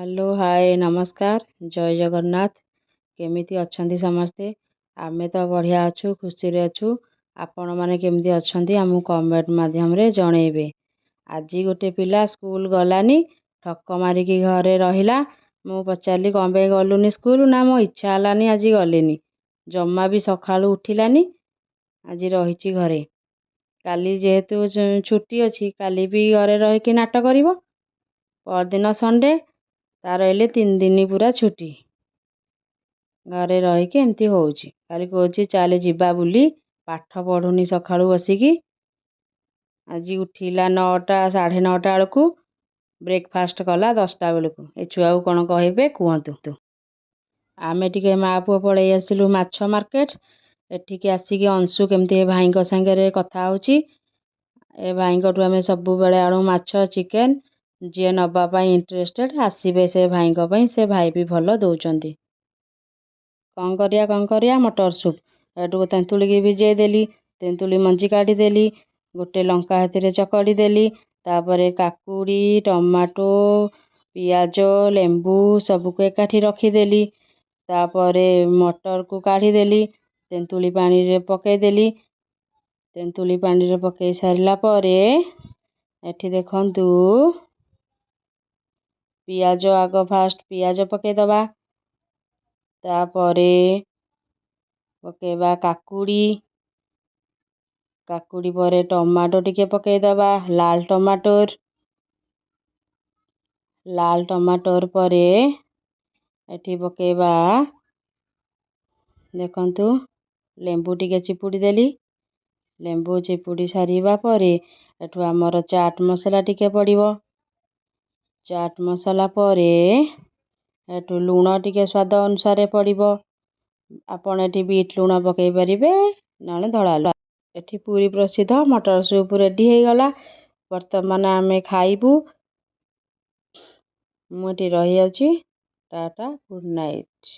Hello hi नमस्कार जय जगन्नाथ। केमिति अछंती समस्ते? आमे तो बढ़िया अच्छु खुशी रे अच्छु। आपण माने केमिति अछंती हमु कमेंट माध्यम रे जणेबे। आज गोटे पिला स्कूल गलानी ठक्क मारिकी घरे रहिला। मु पचारली कौन पे गलुनी स्कूल ना मो इच्छा हलानी आज गलेनी। जम्मा भी सकाळु उठिलानी। आज रहिची घरे। काली जेहेतु छुट्टी अछि काली भी घरे रहि कि नाटक करिवो। परदिन संडे तार एले 3 दिन पूरा छुट्टी घरे रही के एमती होउची। काली कोची चाले जिबा बुली पाठ पढुनी सकाळु बसिकी। आज उठिला 9टा 9:30 बेलकू ब्रेकफास्ट कला 10टा बेलकू। ए छुआ को कोन कहबे कुहतु। आमे टिके मा पुओ पळै आसिलु माछ मार्केट। एठिके आसिकी अंशु केमती भाईଙ୍କ संगे कथा होची। ए भाईଙ୍କ टु आमे सब बेले आणु माछ चिकन जे नबा पाई इंटरेस्टेड आसीबे से भाईଙ୍କ पाई। से भाई भी भलो दउचंती। कौन करिया मटर सूप एटू तेंतुली की भिजे देली। तेंतुली मंजी काटी देली। गोटे लंका हेतिरे चकड़ी देली। तापरे काकुड़ी टमाटो पियाज लेंबू सबको एकाठी रखी देली। तापरे मटर को काढ़ी देली। तेंतुली पानी रे पके देली। तेंतुली पानी रे पके सारला परे एठी देखंतु पियाज आग फास्ट पियाज पके दबा। तापरे पकेबा काकुड़ी काकुड़ी परे टमाटो टिके पके दबा। लाल टमाटोर परे एठी पकेबा देखंतु लेंबू टिके चिपुड़ी देली। लेंबू चिपुड़ी सारिबा परे एठू हमर चाट मसाला टिके पड़िबो। चाट मसाला परे एठू लूण टिके स्वाद अनुसार पड़िबो। आपण एठी बीट लूण पकई परिबे नाले धड़ा लूण। एठी पूरी प्रसिद्ध मटर सूप रेडी हे गला। वर्तमान आमे खाइबू। मु एठी रहि जाउची। Ta-ta good night.